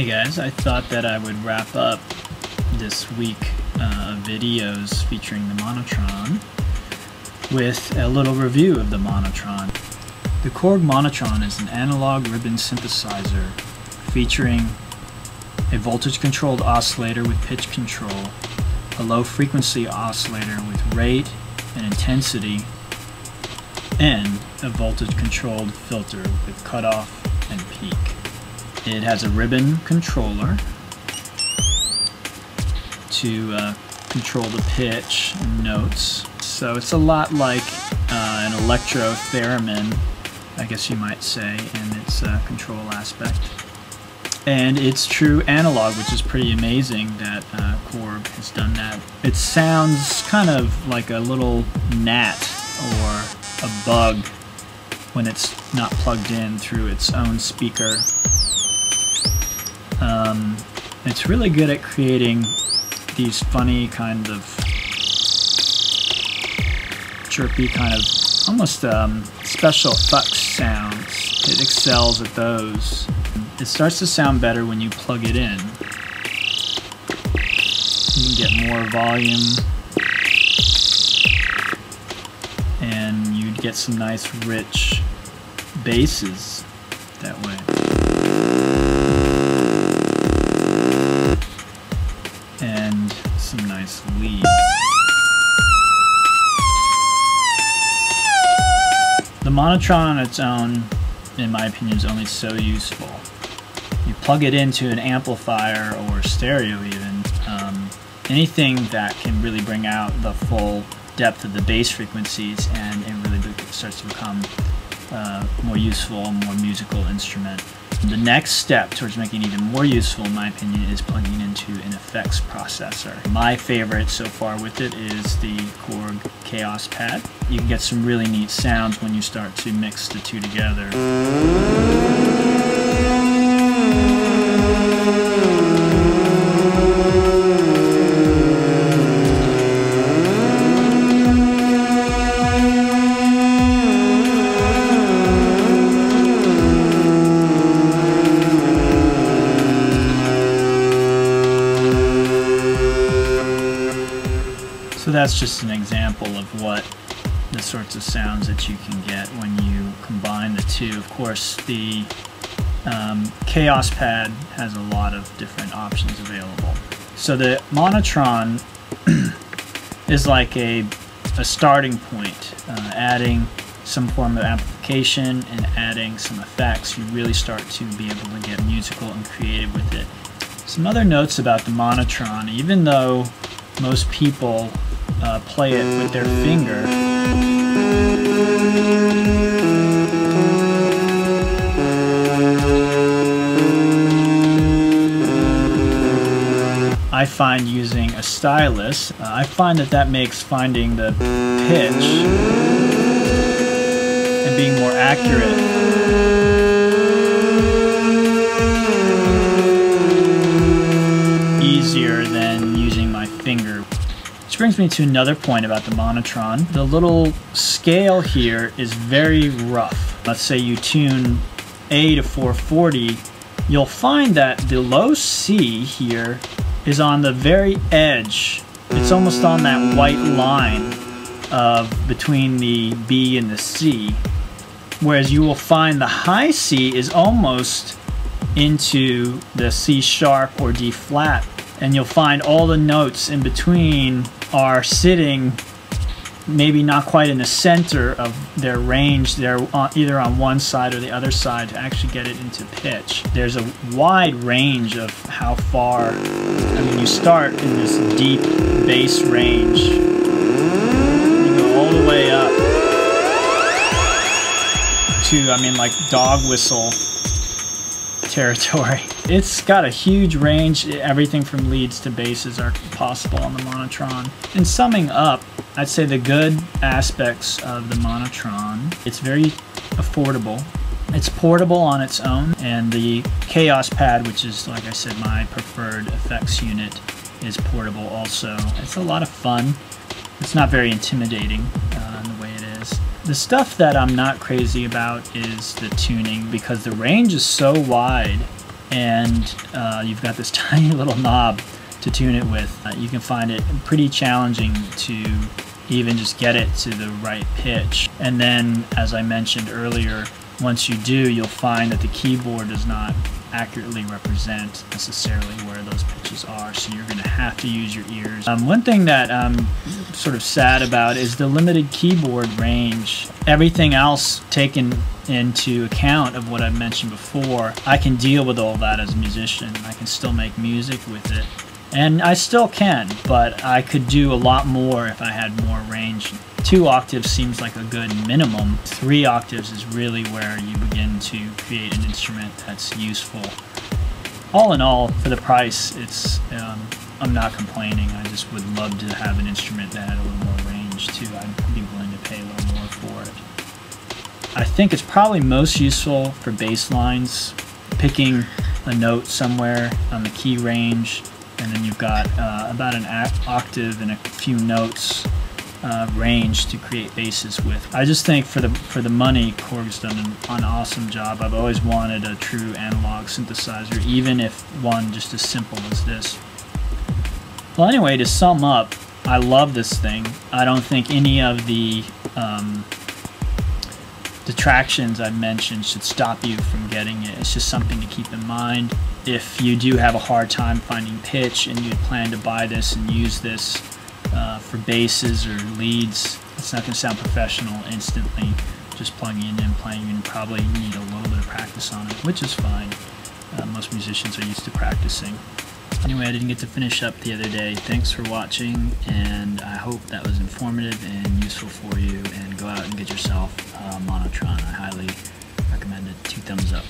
Hey guys, I thought that I would wrap up this week of videos featuring the Monotron with a little review of the Monotron. The Korg Monotron is an analog ribbon synthesizer featuring a voltage-controlled oscillator with pitch control, a low-frequency oscillator with rate and intensity, and a voltage-controlled filter with cutoff and peak. It has a ribbon controller to control the pitch and notes. So it's a lot like an electro theremin, I guess you might say, in its control aspect. And it's true analog, which is pretty amazing that Korg has done that. It sounds kind of like a little gnat or a bug when it's not plugged in through its own speaker. It's really good at creating these funny kind of chirpy kind of almost special effects sounds. It excels at those. It starts to sound better when you plug it in. You can get more volume and you'd get some nice rich basses that way. And some nice leads. The Monotron on its own, in my opinion, is only so useful. You plug it into an amplifier or stereo even, anything that can really bring out the full depth of the bass frequencies, and it really starts to become more useful, more musical instrument. The next step towards making it even more useful, in my opinion, is plugging into an effects processor. My favorite so far with it is the Korg Kaoss pad. You can get some really neat sounds when you start to mix the two together. So that's just an example of what the sorts of sounds that you can get when you combine the two. Of course, the Kaoss pad has a lot of different options available. So the Monotron is like a starting point. Adding some form of amplification and adding some effects, you really start to be able to get musical and creative with it. Some other notes about the Monotron: even though most people play it with their finger, I find using a stylus, I find that makes finding the pitch and being more accurate easier than using my finger. Which brings me to another point about the Monotron. The little scale here is very rough. Let's say you tune A to 440, you'll find that the low C here is on the very edge. It's almost on that white line between the B and the C. Whereas you will find the high C is almost into the C sharp or D flat. And you'll find all the notes in between are sitting maybe not quite in the center of their range. They're either on one side or the other side to actually get it into pitch. There's a wide range of how far. I mean, you start in this deep bass range. You go all the way up to, I mean, like dog whistle territory. It's got a huge range. Everything from leads to basses are possible on the Monotron. In summing up, I'd say the good aspects of the Monotron: it's very affordable, it's portable on its own, and the Kaoss pad, which is, like I said, my preferred effects unit, is portable also. It's a lot of fun. It's not very intimidating in the way it is. The stuff that I'm not crazy about is the tuning, because the range is so wide and you've got this tiny little knob to tune it with. You can find it pretty challenging to even just get it to the right pitch. And then, as I mentioned earlier, once you do, you'll find that the keyboard does not accurately represent necessarily where those pitches are, so you're going to have to use your ears. One thing that I'm sort of sad about is the limited keyboard range. Everything else taken into account of what I've mentioned before, I can deal with all that as a musician. I can still make music with it, and I still can, but I could do a lot more if I had more range. 2 octaves seems like a good minimum. 3 octaves is really where you begin to create an instrument that's useful. All in all, for the price, it's I'm not complaining. I just would love to have an instrument that had a little more range too. I'd be willing to pay a little more for it. I think it's probably most useful for bass lines, picking a note somewhere on the key range, and then you've got about an octave and a few notes range to create basses with. I just think for the money, Korg's done an awesome job. I've always wanted a true analog synthesizer, even if one just as simple as this. Well, anyway, to sum up, I love this thing. I don't think any of the detractions I've mentioned should stop you from getting it. It's just something to keep in mind. If you do have a hard time finding pitch and you plan to buy this and use this for basses or leads, it's not going to sound professional instantly. Just plugging it in and playing, you probably need a little bit of practice on it, which is fine. Most musicians are used to practicing. Anyway, I didn't get to finish up the other day. Thanks for watching, and I hope that was informative and useful for you. And go out and get yourself a Monotron. I highly recommend it. 2 thumbs up.